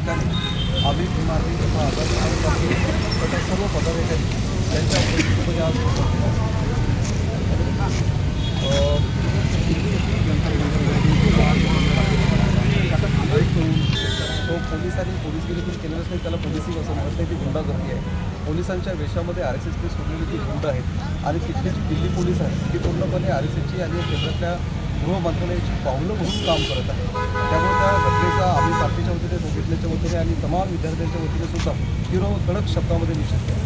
ठिकाणी आम्ही भीमार्मी तथा आझाद तथा सर्व पदाधिकारी यांच्या उपस्थितीमध्ये आज तो पोलिसांनी पोलीसगिरीतून केलेलंच नाही, त्याला पोलिसिंग असं म्हणत नाही, ती गुंडागर्दी आहे. पोलिसांच्या वेशामध्ये RSSने सोडलेली ती गुंड आहेत आणि तिथली जी दिल्ली पोलीस आहेत ती पूर्णपणे RSSची आणि केंद्रातल्या गृह मंत्रालयाची पावलं म्हणून काम करत आहे. त्यामुळे त्या घटनेचा आम्ही पार्टीच्या वतीने संघटनेच्या वतीने आणि तमाम विद्यार्थ्यांच्या वतीने सुद्धा तीव्र कडक शब्दामध्ये निषेध केला.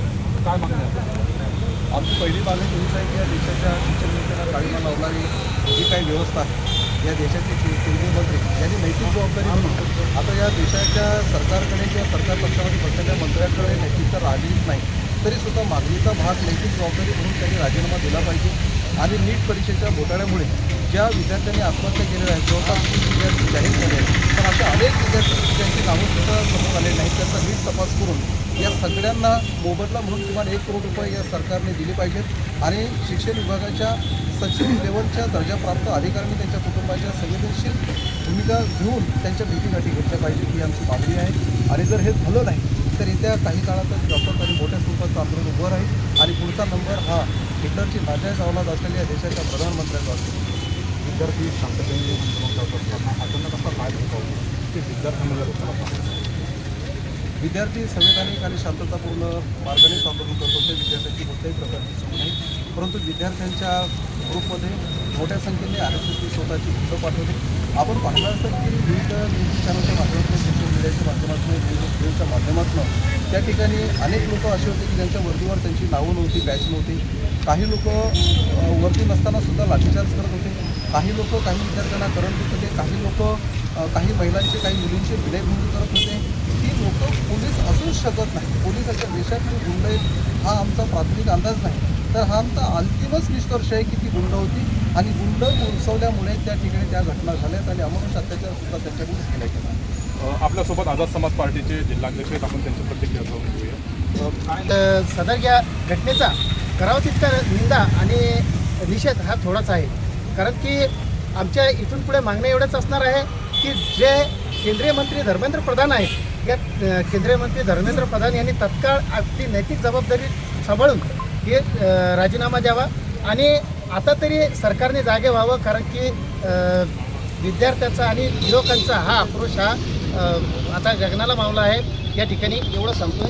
काय मागणी आहे? आमची पहिली मागणी तुम्हीच आहे की या देशाच्या शिक्षण व्यवस्थेला काळीमा लावणारी जी काही व्यवस्था आहे, या देशाचे केंद्रीय मंत्री यांनी नैतिक जबाबदारी म्हणून आता या देशाच्या सरकारकडे किंवा सरकार पक्षामध्ये बसलेल्या मंत्र्यांकडे नैतिकता राहिलीच नाही, तरीसुद्धा मागणीचा भाग नैतिक जबाबदारी म्हणून त्यांनी राजीनामा दिला पाहिजे. आणि नीट परीक्षेच्या घोटाळ्यामुळे ज्या विद्यार्थ्यांनी आत्महत्या केलेल्या आहेत, जवळपास 30 विद्यार्थी जाहीर झाले आहेत, पण अशा अनेक विद्यार्थी ज्यांची नावंसुद्धा समोर आले नाहीत, त्याचा नीट तपास करून या सगळ्यांना मोबदला म्हणून किमान 1 करोड रुपये या सरकारने दिले पाहिजेत. आणि शिक्षण विभागाच्या सचिव लेवलच्या दर्जाप्राप्त अधिकाऱ्यांनी त्यांच्या कुटुंबाच्या संवेदनशील भूमिका घेऊन त्यांच्या भेटीगाठी घेतल्या पाहिजे ही आमची मागणी आहे. आणि जर हे झालं नाही तर येत्या काही काळातच व्यापक आणि मोठ्या स्वरूपाचं आंदोलन उभं राहील आणि पुढचा नंबर हा हिटलरची नाजायज अवलाद असलेल्या देशाच्या प्रधानमंत्र्यांचा असेल. विद्यार्थी शांततेने आंदोलन करत असताना अचानक असा काय धोका होतो की विद्यार्थ्यांना विद्यार्थी संवैधानिक आणि शांततापूर्ण मार्गानेच आंदोलन करत होते. विद्यार्थ्यांची कोणत्याही प्रकारची चूक नाही, परंतु विद्यार्थ्यांच्या ग्रुपमध्ये मोठ्या संख्येने RSSने स्वतःची फुटं पाठवली. आपण पाहिलं असेल की विविध न्यूज चॅनलच्या माध्यमातून, सोशल मीडियाच्या माध्यमातून, न्यूजच्या माध्यमातून त्या ठिकाणी अनेक लोक असे होते की ज्यांच्या वर्दीवर त्यांची नावं नव्हती, बॅच नव्हती. काही लोक वर्दी नसताना सुद्धा लाठीचार्ज करत होते. काही लोक काही विद्यार्थ्यांना करंट देत होते. काही लोक काही महिलांचे, काही मुलींचे विनयभंग करत होते. ही लोक पोलीस असूच शकत नाही. पोलिसाच्या देशातली गुंड आहेत हा आमचा प्राथमिक अंदाज नाही, तर हा आमचा अंतिमच निष्कर्ष आहे की ती गुंड होती आणि गुंड उलसवल्यामुळे त्या ठिकाणी त्या घटना झाल्यात आणि अमानुष अत्याचारसुद्धा त्यांच्याकडून केला गेला. आपल्यासोबत आझाद समाज पार्टीचे जिल्हाध्यक्ष आहेत, आपण त्यांची प्रतिक्रिया जाणून घेऊया. सदर या घटनेचा करावा तितका निंदा आणि निषेध हा थोडाच आहे. कारण की आमच्या इथून पुढे मागण्या एवढंच असणार आहे की जे केंद्रीय मंत्री धर्मेंद्र प्रधान आहेत, या केंद्रीय मंत्री धर्मेंद्र प्रधान यांनी तत्काळ आपली नैतिक जबाबदारी सांभाळून हे राजीनामा द्यावा आणि आता तरी सरकारने जागे व्हावं. कारण की विद्यार्थ्याचा आणि युवकांचा हा आक्रोश हा आता गगनाला मावला आहे. या ठिकाणी एवढं सांगतोय.